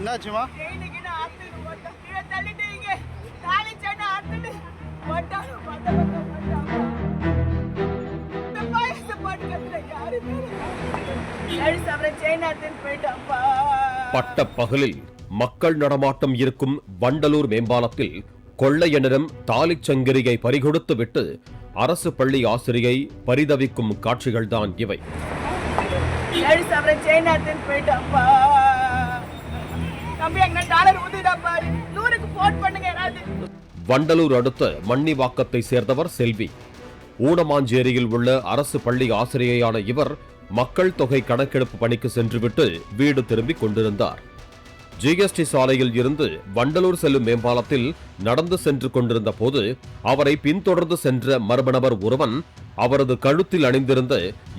என்னாச்சுமா? பட்ட பகலில் மக்கள் நடமாட்டம் இருக்கும் வண்டலூர் மேம்பாலத்தில் கொள்ளையனிடம் தாலிச் சங்கிலியை பறிகொடுத்து விட்டு அரசு பள்ளி ஆசிரியை பரிதவிக்கும் காட்சிகள்தான் இவை. வண்டலூர் அடுத்த மன்னிவாக்கத்தை சேர்ந்தவர் செல்வி. ஊனமாஞ்சேரியில் உள்ள அரசு பள்ளி ஆசிரியையான இவர் மக்கள் தொகை கணக்கெடுப்பு பணிக்கு சென்றுவிட்டு வீடு திரும்பிக் கொண்டிருந்தார். ஜிஎஸ்டி சாலையில் இருந்து வண்டலூர் செல்லும் மேம்பாலத்தில் நடந்து சென்று கொண்டிருந்த போது அவரை பின்தொடர்ந்து சென்ற மர்ம நபர் ஒருவன் அவரது கழுத்தில் அணிந்திருந்த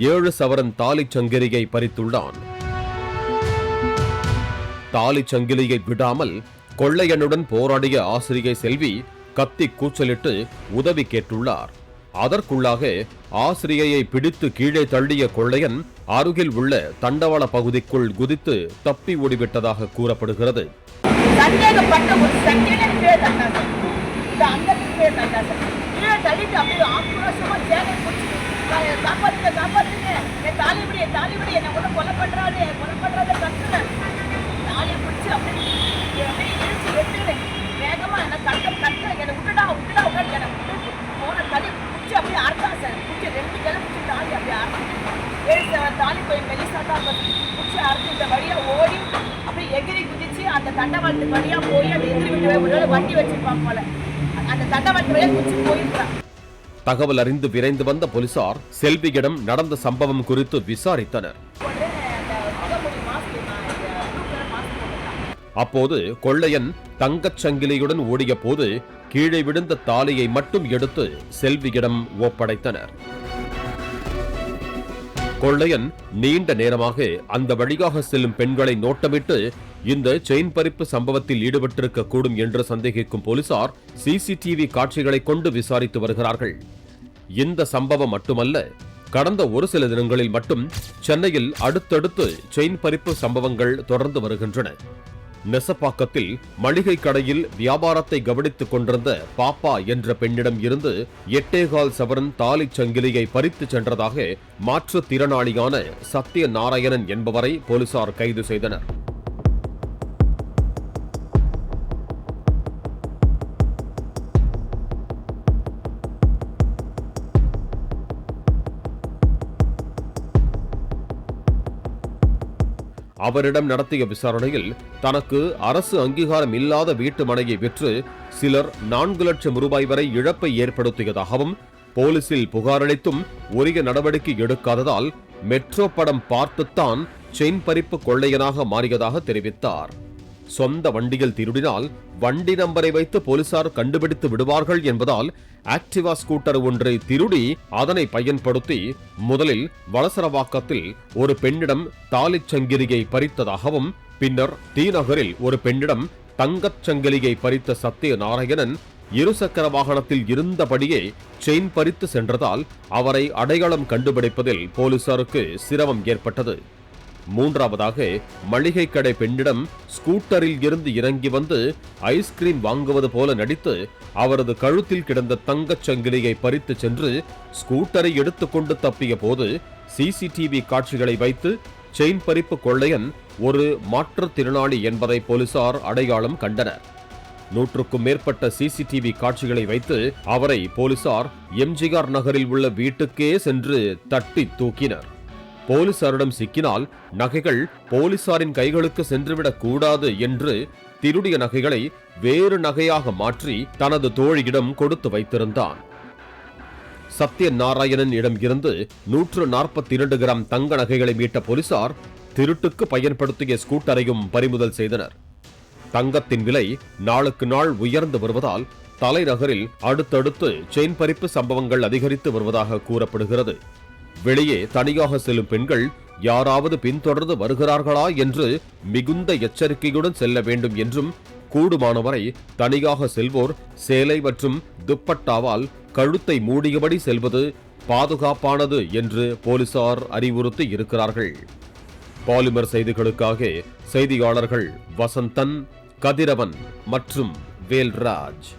7 சவரன் தாலிச் சங்கிலியை பறித்துள்ளான். தாலிச் சங்கிலியை விடாமல் கொள்ளையனுடன் போராடிய ஆசிரியை செல்வி கத்தி கூச்சலிட்டு உதவி கேட்டுள்ளார். அதற்குள்ளாக ஆசிரியையை பிடித்து கீழே தள்ளிய கொள்ளையன் அருகில் உள்ள தண்டவாள பகுதிக்குள் குதித்து தப்பி ஓடிவிட்டதாக கூறப்படுகிறது. தகவல் அறிந்து விரைந்து வந்த போலீசார் செல்வியிடம் நடந்த சம்பவம் குறித்து விசாரித்தனர். அப்போது கொள்ளையன் தங்கச் சங்கிலியுடன் ஓடிய போது கீழே விழுந்த தாலியை மட்டும் எடுத்து செல்வியிடம் ஒப்படைத்தனர். கொள்ளையன் நீண்ட நேரமாக அந்த வழியாக செல்லும் பெண்களை நோட்டமிட்டு இந்த செயின் பறிப்பு சம்பவத்தில் ஈடுபட்டிருக்க கூடும் என்று சந்தேகிக்கும் போலீசார் சிசிடிவி காட்சிகளை கொண்டு விசாரித்து வருகிறார்கள். இந்த சம்பவம் மட்டுமல்ல, கடந்த ஒரு சில தினங்களில் மட்டும் சென்னையில் அடுத்தடுத்து செயின் பறிப்பு சம்பவங்கள் தொடர்ந்து வருகின்றன. நெசப்பாக்கத்தில் மளிகை கடையில் வியாபாரத்தை கவனித்துக் கொண்டிருந்த பாப்பா என்ற பெண்ணிடம் இருந்து 8.25 சவரன் தாலிச் சங்கிலியை பறித்து சென்றதாக மாற்றுத்திறனாளியான சத்யநாராயணன் என்பவரை போலீசார் கைது செய்தனர். அவரிடம் நடத்திய விசாரணையில் தனக்கு அரசு அங்கீகாரம் இல்லாத வீட்டு மனையை விற்று சிலர் 4 லட்சம் ரூபாய் வரை இழப்பை ஏற்படுத்தியதாகவும், போலீசில் புகாரளித்தும் உரிய நடவடிக்கை எடுக்காததால் மெட்ரோ படம் பார்த்துத்தான் செயின் பறிப்பு கொள்ளையனாக மாறியதாக தெரிவித்தார். சொந்த வண்டியில் திருடினால் வண்டி நம்பரை வைத்து போலீசார் கண்டுபிடித்து விடுவார்கள் என்பதால் ஆக்டிவா ஸ்கூட்டர் ஒன்றை திருடி அதனை பயன்படுத்தி முதலில் வளசரவாக்கத்தில் ஒரு பெண்ணிடம் தாலிச் சங்கிலியை பறித்ததாகவும், பின்னர் தீநகரில் ஒரு பெண்ணிடம் தங்கச் சங்கிலியை பறித்த சத்யநாராயணன் இருசக்கர வாகனத்தில் இருந்தபடியே செயின் பறித்து சென்றதால் அவரை அடையாளம் கண்டுபிடிப்பதில் போலீசாருக்கு சிரமம் ஏற்பட்டது. மூன்றாவதாக மளிகை கடை பெண்ணிடம் ஸ்கூட்டரில் இருந்து இறங்கி வந்து ஐஸ்கிரீம் வாங்குவது போல நடித்து அவரது கழுத்தில் கிடந்த தங்கச் சங்கிலியை பறித்து சென்று ஸ்கூட்டரை எடுத்துக்கொண்டு தப்பிய போது சிசிடிவி காட்சிகளை வைத்து செயின் பறிப்பு கொள்ளையன் ஒரு மாற்றுத்திறனாளி என்பதை போலீசார் அடையாளம் கண்டனர். 100க்கும் மேற்பட்ட சிசிடிவி காட்சிகளை வைத்து அவரை போலீசார் எம்ஜிஆர் நகரில் உள்ள வீட்டுக்கே சென்று தட்டி தூக்கினர். போலீசாரிடம் சிக்கினால் நகைகள் போலீசாரின் கைகளுக்கு சென்றுவிடக் கூடாது என்று திருடிய நகைகளை வேறு நகையாக மாற்றி தனது தோழியிடம் கொடுத்து வைத்திருந்தான். சத்யநாராயணன் இடம் இருந்து 142 கிராம் தங்க நகைகளை மீட்ட போலீசார் திருட்டுக்கு பயன்படுத்திய ஸ்கூட்டரையும் பறிமுதல் செய்தனர். தங்கத்தின் விலை நாளுக்கு நாள் உயர்ந்து வருவதால் தலைநகரில் அடுத்தடுத்து செயின் பறிப்பு சம்பவங்கள் அதிகரித்து வருவதாக கூறப்படுகிறது. வெளியே தனியாக செல்லும் பெண்கள் யாராவது பின்தொடர்ந்து வருகிறார்களா என்று மிகுந்த எச்சரிக்கையுடன் செல்ல வேண்டும் என்றும், கூடுமானவரை தனியாக செல்வோர் சேலை மற்றும் துப்பட்டாவால் கழுத்தை மூடியபடி செல்வது பாதுகாப்பானது என்று போலீசார் அறிவுறுத்தி இருக்கிறார்கள். பாலிமர் செய்திகளுக்காக செய்தியாளர்கள் வசந்தன், கதிரவன் மற்றும் வேல்ராஜ்.